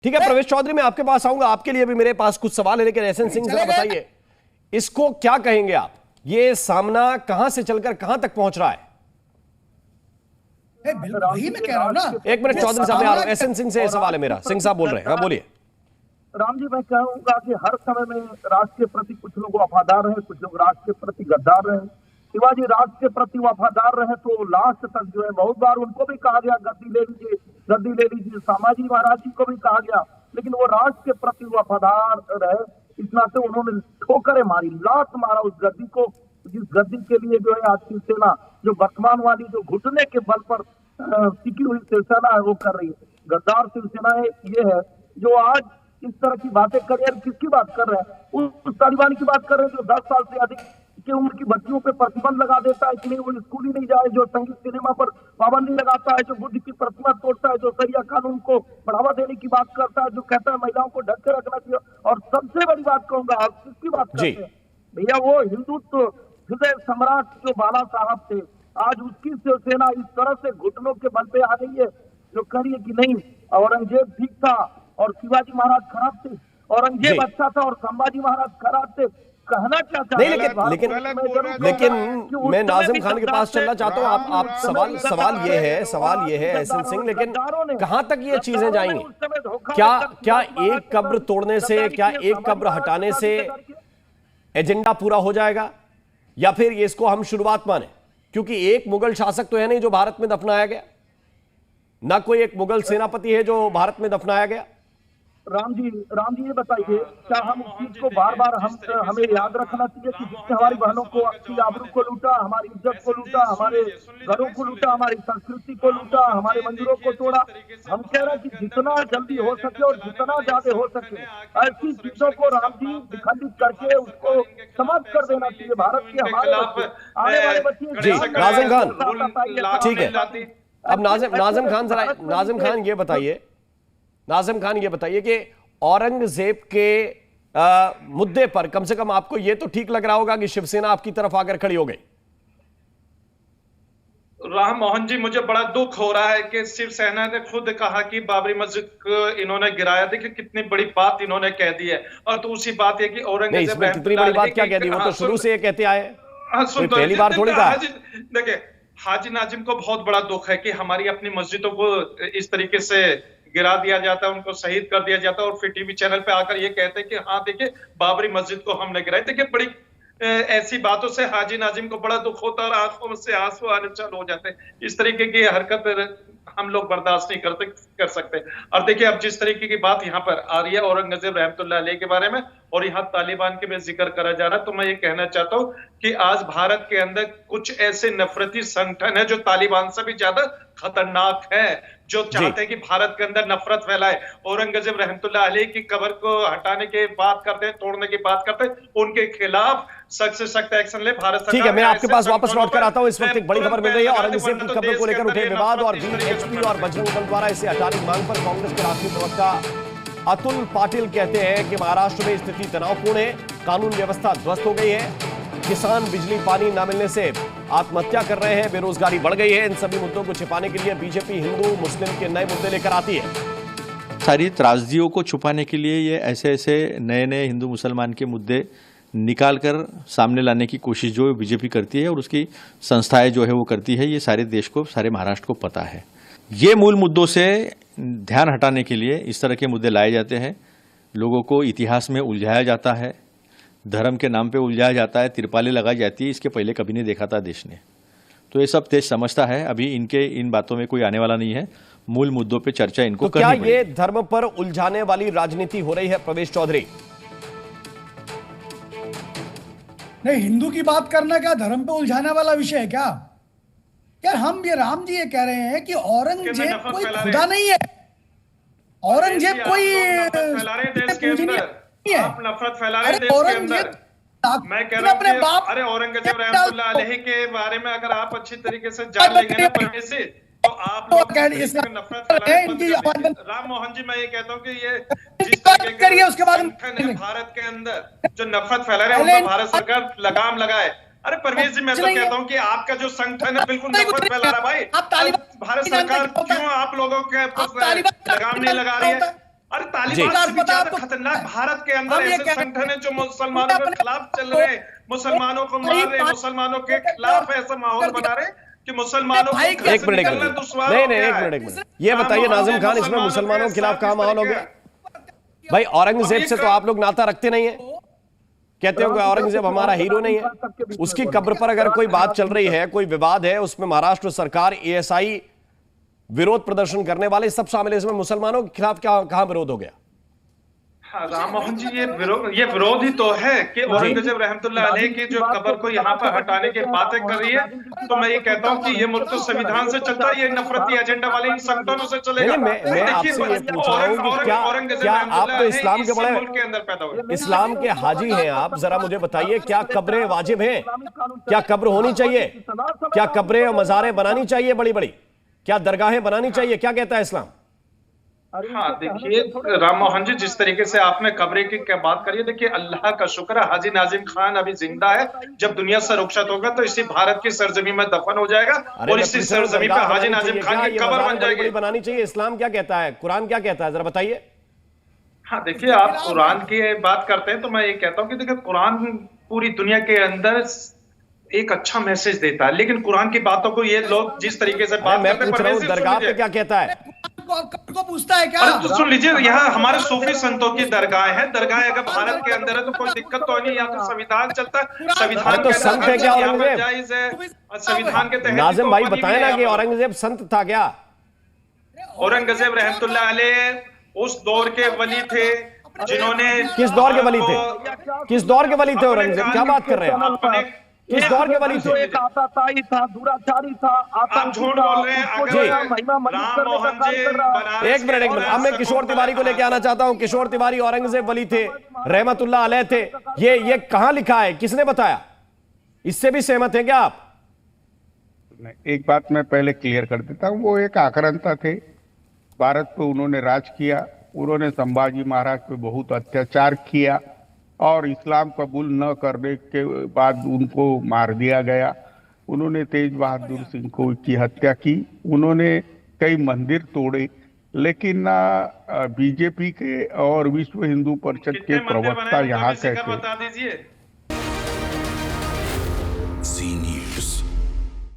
ठीक है प्रवेश चौधरी, मैं आपके पास आऊंगा, आपके लिए भी मेरे पास कुछ सवाल है, लेकिन एहसन सिंह जरा बताइए इसको क्या कहेंगे आप? ये सामना कहां से चलकर कहां तक पहुंच रहा है? वही मैं कह रहा हूं ना। एक मिनट चौधरी साहब, मैं आ रहा हूं। एहसन सिंह से सवाल है मेरा। सिंह साहब बोल रहे हैं, हाँ बोलिए। राम जी, मैं कहूंगा कि हर समय में राष्ट्र के प्रति कुछ लोग वफादार रहे, कुछ लोग राष्ट्र के प्रति गद्दार रहे। शिवाजी राष्ट्र के प्रति वफादार रहे तो लास्ट तक जो है बहुत बार उनको भी कहा गया गद्दी ले लीजिए, गद्दी ले लीजिए। संभाजी महाराज जी को भी कहा गया, लेकिन वो राष्ट्र के प्रति वफादार रहे। इस नाते उन्होंने ठोकरें मारी, लात मारा उस गद्दी को, जिस गद्दी के लिए जो है आज शिवसेना जो वर्तमान वाली जो घुटने के बल पर टिकी हुई शिवसेना है वो कर रही है। गद्दार शिवसेना है ये है जो आज इस तरह की बातें कर रहे हैं। किसकी बात कर रहे हैं? उस तालिबान की बात कर रहे हैं जो 10 साल से अधिक की उम्र की बच्चियों पे प्रतिबंध लगा देता है कि नहीं वो स्कूल ही नहीं जाए, जो संगीत सिनेमा पर पाबंदी लगाता है, जो बुद्ध की प्रतिमा तोड़ता है, जो शरिया कानून को बढ़ावा देने की बात करता है, जो कहता है महिलाओं को ढक के रखना चाहिए। और सबसे बड़ी बात कहूंगा, आप किसकी बात करते हैं भैया? वो हिंदुत्व हृदय सम्राट जो बाला साहब थे, आज उसकी शिवसेना इस तरह से घुटनों के बल पे आ गई है जो कह रही है कि नहीं औरंगजेब ठीक था और शिवाजी महाराज खराब थे, औरंगजेब अच्छा था और संभाजी महाराज खराब थे। कहना क्या चाहते हैं? लेकिन मैं नाजिम खान के पास चलना चाहता हूं। आप सवाल ये है एहसन सिंह, लेकिन कहां तक ये चीजें जाएंगी? क्या एक कब्र तोड़ने से, क्या एक कब्र हटाने से एजेंडा पूरा हो जाएगा, या फिर ये इसको हम शुरुआत माने? क्योंकि एक मुगल शासक तो है नहीं जो भारत में दफनाया गया, ना कोई एक मुगल सेनापति है जो भारत में दफनाया गया। राम जी ये बताइए, क्या हम उस चीज को बार बार हमें याद रखना चाहिए कि जिसने हमारी बहनों को की आबरू को लूटा, हमारी इज्जत को लूटा, हमारे घरों को लूटा, हमारी संस्कृति को लूटा, हमारे मंदिरों को तोड़ा? हम कह रहे हैं कि जितना जल्दी हो सके और जितना ज्यादा हो सके ऐसी चीजों को राम जी विखंडित करके उसको समाप्त कर देना चाहिए। भारत के हमारे आने वाले बच्चे। जी नाजिम खान, ठीक है। अब नाजिम खान ये बताइए कि औरंगजेब के मुद्दे पर कम से कम आपको ये तो ठीक लग रहा होगा कि शिवसेना आपकी तरफ आकर खड़ी हो गई। राम मोहन जी, मुझे बड़ा दुख हो रहा है कि शिवसेना ने खुद कहा कि बाबरी मस्जिद को इन्होंने गिराया। देखिए कितनी बड़ी बात इन्होंने कह दी है। और तो उसी बात है कि औरंगजेब कितनी बड़ी बात क्या कह दी, वो तो शुरू से ये कहते आए, पहली बार थोड़ी कहा। देखिए हाजी नाजिम को बहुत बड़ा दुख है कि हमारी अपनी मस्जिदों को इस तरीके से गिरा दिया जाता है, उनको शहीद कर दिया जाता है, और फिर टीवी चैनल पे आकर ये कहते हैं कि हाँ देखिए बाबरी मस्जिद को हमने गिराया। देखिए बड़ी ऐसी बातों से हाजी नाजिम को बड़ा दुख होता है और आंखों से आंसू आने चालू हो जाते हैं। इस तरीके की हरकत हम लोग बर्दाश्त नहीं कर सकते। और देखिए अब जिस तरीके की बात यहाँ पर आ रही है औरंगजेब रहमतुल्लाह अलैह के बारे में, और यहाँ तालिबान के में जिक्र करा जा रहा है, तो मैं ये कहना चाहता हूँ कि आज भारत के अंदर कुछ ऐसे नफरती संगठन है जो तालिबान से भी ज्यादा खतरनाक है, जो चाहते हैं कि भारत के अंदर नफरत फैलाए। औरंगजेब रहमतुल्लाह अलैह की कब्र को हटाने की बात करते हैं, तोड़ने की बात करते हैं, उनके खिलाफ सख्त से सख्त एक्शन ले भारत सरकार। ठीक है, मैं आपके पास वापस लौट कर आता हूं। इस वक्त एक बड़ी खबर मिल रही है, औरंगजेब की कब्र को लेकर उठे विवाद और बीएचपी और बजरंग दल द्वारा इसे हटाने की मांग पर कांग्रेस के राष्ट्रीय प्रवक्ता अतुल पाटिल कहते हैं कि महाराष्ट्र में स्थिति तनावपूर्ण है, कानून व्यवस्था ध्वस्त हो गई है, किसान बिजली पानी न मिलने से आत्महत्या कर रहे हैं, बेरोजगारी बढ़ गई है। इन सभी मुद्दों को छिपाने के लिए बीजेपी हिंदू मुस्लिम के नए मुद्दे लेकर आती है। सारी त्रासदियों को छुपाने के लिए ये ऐसे नए हिंदू मुसलमान के मुद्दे निकाल कर सामने लाने की कोशिश जो बीजेपी करती है और उसकी संस्थाएं जो है वो करती है, ये सारे देश को, सारे महाराष्ट्र को पता है। ये मूल मुद्दों से ध्यान हटाने के लिए इस तरह के मुद्दे लाए जाते हैं, लोगों को इतिहास में उलझाया जाता है, धर्म के नाम पे उलझाया जाता है, तिरपालें लगाई जाती है। इसके पहले कभी नहीं देखा था देश ने, तो ये सब देश समझता है। अभी इनके इन बातों में कोई आने वाला नहीं है, मूल मुद्दों पे चर्चा इनको करनी पड़ेगी। क्या ये धर्म पर उलझाने वाली राजनीति हो रही है प्रवेश चौधरी? नहीं, हिंदू की बात करना क्या धर्म पे उलझाने वाला विषय है क्या? यार हम ये राम जी ये कह रहे हैं कि औरंगजेब कोई खुदा नहीं है, औरंगजेब कोई आप नफरत फैला रहे हैं देश के अंदर। मैं कह रहा हूं कि अरे औरंगजेब रहमतुल्लाह अलैह के बारे में अगर आप अच्छी तरीके से जान लेंगे ना परवेश जी, तो आप लोग नफरत फैलाने। राम मोहन जी, मैं ये कहता हूँ कि ये जिस तरीके के उसके बाद भारत के अंदर जो नफरत फैला रहे हैं, उन पर भारत सरकार लगाम लगाए। अरे परवेश जी, मैं तो कहता हूँ कि आपका जो संगठन है बिल्कुल नफरत फैला रहा है भाई। भारत सरकार क्यों आप लोगों के लगाम नहीं लगा रही है? अरे तालिबान से भी ज्यादा खतरनाक भारत के अंदर ऐसे संगठन है जो मुसलमानों के खिलाफ चल रहे हैं, मुसलमानों को मार रहे, मुसलमानों के खिलाफ ऐसा माहौल बना रहे कि मुसलमानों को एक मिनट एक मिनट ये बताइए नाजिम खान, इसमें मुसलमानों के खिलाफ कहां माहौल हो गया? भाई औरंगजेब से तो आप लोग नाता रखते नहीं है, कहते हो कि औरंगजेब हमारा हीरो नहीं है। उसकी कब्र पर अगर कोई बात चल रही है, कोई विवाद है, उसमें महाराष्ट्र सरकार, एएसआई, विरोध प्रदर्शन करने वाले सब शामिल है, इसमें मुसलमानों के खिलाफ क्या कहां विरोध हो गया? हाँ, राम मोहन जी, ये विरोध ही तो है कि औरंगजेब रहमतुल्लाह अलैह की जो कब्र को यहाँ पर हटाने की बातें कर रही है, तो मैं ये कहता हूँ कि ये मुल्क तो संविधान से चलता है, ये नफरती एजेंडा वाले इन संगठनों से चलेगा। मैं आपसे ये पूछ रहा हूँ कि क्या आप तो इस्लाम के बड़े मुल्क के अंदर पैदा हुए, इस्लाम के हाजी हैं आप, जरा मुझे बताइए क्या कब्रें वाजिब हैं? क्या कब्र होनी चाहिए? क्या कब्रें और मज़ारें बनानी चाहिए बड़ी बड़ी? क्या दरगाहें बनानी चाहिए? क्या कहता है इस्लाम? हाँ देखिए राम मोहन जी, जिस तरीके से आपने कब्र की क्या बात करी है, देखिए अल्लाह का शुक्र है हाजी नाजिम खान अभी जिंदा है। जब दुनिया से रुखसत होगा तो इसी भारत की सरजमी में दफन हो जाएगा और इसी सरजमी पर हाजी नाजिम खान की कब्र बन जाएगी। बनानी चाहिए। इस्लाम क्या कहता है, कुरान क्या कहता है, जरा बताइए। हाँ देखिए, आप कुरान की बात करते हैं तो मैं ये कहता हूँ कि देखिए कुरान पूरी दुनिया के अंदर एक अच्छा मैसेज देता है, लेकिन कुरान की बातों को ये लोग जिस तरीके से बात मैं पूछ रहा हूँ दरगाह पे क्या कहता है? को पूछता है क्या? तो सुन लीजिए, यहाँ हमारे सूफी संतों की दरगाह है, दरगाह अगर भारत के अंदर है तो कोई दिक्कत तो नहीं, यहाँ तो संविधान चलता है, संविधान तो संत है क्या औरंगजेब? जायज है संविधान के तहत। नाजिम भाई बताए ना कि औरंगजेब संत था क्या? औरंगजेब रहमतुल्लाह अलैह उस दौर के वली थे जिन्होंने, किस दौर के वली थे? किस दौर के वली थे औरंगजेब? क्या बात कर रहे हैं? किस दौर के वली थे? एक आताताई था, दुराचारी था, आप झूठ बोल रहे हैं। अगर राम मोहन जी एक मिनट अब मैं किशोर तिवारी को लेके आना चाहता हूं। किशोर तिवारी औरंगजेब वली थे, रहमतुल्लाह अलैह थे, ये कहां लिखा है, किसने बताया? इससे भी सहमत हैं क्या आप? एक बात मैं पहले क्लियर कर देता हूं, वो एक आक्रांता थे, भारत पे उन्होंने राज किया, उन्होंने संभाजी महाराज पे बहुत अत्याचार किया और इस्लाम कबूल न करने के बाद उनको मार दिया गया। उन्होंने तेज बहादुर सिंह की हत्या की, उन्होंने कई मंदिर तोड़े, लेकिन बीजेपी के और विश्व हिंदू परिषद के प्रवक्ता यहाँ कहते